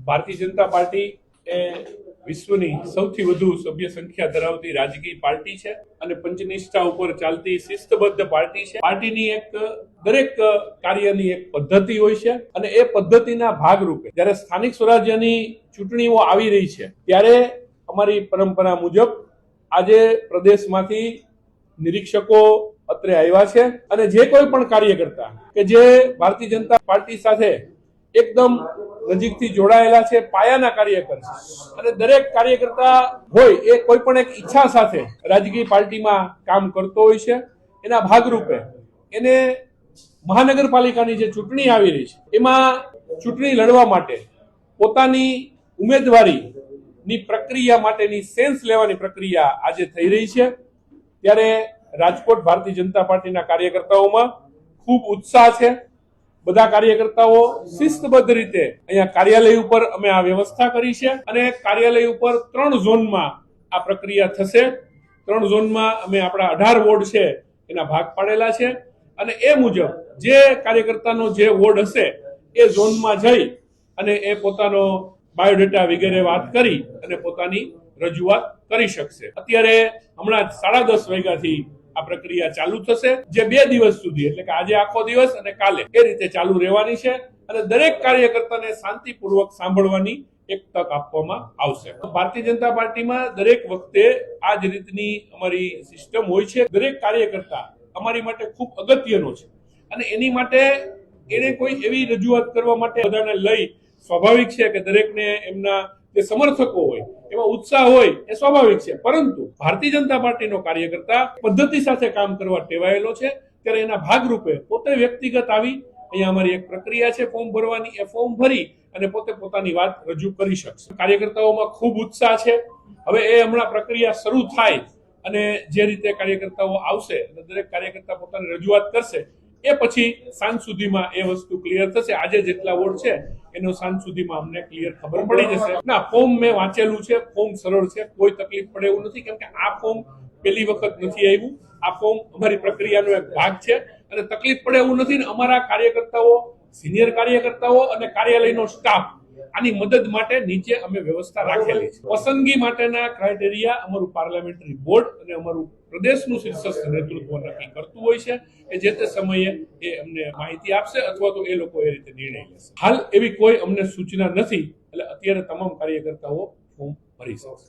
Bharatiya Janata party એ વિશ્વની સૌથી વધુ સભ્ય સંખ્યા ધરાવતી રાજકીય પાર્ટી છે અને પંચનિષ્ઠા ઉપર ચાલતી શિસ્તબદ્ધ પાર્ટી છે। પાર્ટીની એક દરેક કાર્યની એક પદ્ધતિ હોય છે અને એ પદ્ધતિના ભાગરૂપે જ્યારે સ્થાનિક સ્વરાજ્યની ચૂંટણીઓ આવી રહી છે ત્યારે અમારી પરંપરા મુજબ આજે પ્રદેશમાંથી નિરીક્ષકો અત્રે આવ્યા છે અને જે કોઈ પણ કાર્યકર્તા કે જે ભારતીય જનતા પાર્ટી સાથે એકદમ નજીકથી જોડાયેલા છે, પાયાના કાર્યકર છે અને દરેક કાર્યકર્તા હોય એ કોઈ પણ એક ઈચ્છા સાથે રાજકીય પાર્ટીમાં કામ કરતો હોય છે। એના ભાગરૂપે એને મહાનગરપાલિકાની જે ચૂંટણી આવી રહી છે એમાં ચૂંટણી લડવા માટે પોતાની ઉમેદવારીની પ્રક્રિયા માટેની સેન્સ લેવાની પ્રક્રિયા આજે થઈ રહી છે। ત્યારે રાજકોટ ભારતીય જનતા પાર્ટીના કાર્યકર્તાઓમાં ખૂબ ઉત્સાહ છે। બધા કાર્યકર્તાઓ શિસ્તબદ્ધ રીતે અહીંયા કાર્યાલય ઉપર અમે આ વ્યવસ્થા કરી છે અને કાર્યાલય ઉપર 3 ઝોનમાં આ પ્રક્રિયા થશે। 3 ઝોનમાં અમે આપણા 18 વોર્ડ છે એના ભાગ પાડેલા છે અને એ મુજબ જે કાર્યકર્તાનો જે વોર્ડ હશે એ ઝોનમાં જઈ અને એ પોતાનો બાયોડેટા વગેરે વાત કરી અને પોતાની રજૂઆત કરી શકશે। અત્યારે હમણાં 10:30 વાગ્યાથી આ પ્રક્રિયા ચાલુ થશે, જે 2 દિવસ સુધી એટલે કે આજે આખો દિવસ અને કાલે એ રીતે ચાલુ રહેવાની છે અને દરેક કાર્યકર્તાને શાંતિપૂર્વક સાંભળવાની એક તક આપવામાં આવશે। ભારતીય જનતા પાર્ટીમાં દરેક વખતે આ જ રીતની અમારી સિસ્ટમ હોય છે। દરેક કાર્યકર્તા અમારી માટે ખૂબ અગત્યનો છે અને એની માટે એને કોઈ એવી રજૂઆત કરવા માટે બધાને લઈ સ્વાભાવિક છે કે દરેકને એમના જે સમર્થકો હોય એમાં ઉત્સાહ હોય એ સ્વાભાવિક છે, પરંતુ ભારતીય જનતા પાર્ટીનો કાર્યકર્તા પદ્ધતિ સાથે કામ કરવા ટેવાયેલો છે ત્યારે એના ભાગરૂપે પોતે વ્યક્તિગત આવી અહીંયા અમારી એક પ્રક્રિયા છે ફોર્મ ભરવાની, એ ફોર્મ ભરી અને પોતે પોતાની વાત રજૂ કરી શકશે। કાર્યકર્તાઓમાં ખૂબ ઉત્સાહ છે। હવે એ હમણાં પ્રક્રિયા શરૂ થાય અને જે રીતે કાર્યકર્તાઓ આવશે અને દરેક કાર્યકર્તા પોતાની રજૂઆત કરશે એ પછી સાંજ સુધીમાં એ વસ્તુ ક્લિયર થશે। આજે જેટલા વોર્ડ છે એનો સાંજ સુધીમાં અમને ક્લિયર ખબર પડી જશે। ના, ફોર્મ મેં વાંચેલું છે, ફોર્મ સરળ છે, કોઈ તકલીફ પડે એવું નથી, કેમ કે આ ફોર્મ પહેલી વખત નથી આવ્યું। આ ફોર્મ અમારી પ્રક્રિયાનો એક ભાગ છે અને તકલીફ પડે એવું નથી ને અમારા કાર્યકર્તાઓ, સિનિયર કાર્યકર્તાઓ અને કાર્યાલયનો સ્ટાફ આની મદદ માટે નીચે અમે વ્યવસ્થા રાખેલી છે। પસંદગી માટેના ક્રાઇટેરિયા અમારું પાર્લામેન્ટરી બોર્ડ અને અમારું પ્રદેશનું શીર્ષસ્થ નેતૃત્વ નક્કી કરતું હોય છે કે જે તે સમયે એ અમને માહિતી આપશે અથવા તો એ લોકો એ રીતે નિર્ણય લેશે। હાલ એવી કોઈ અમને સૂચના નથી એટલે અત્યારે તમામ કાર્યકર્તાઓ ફોર્મ ભરી શકશે।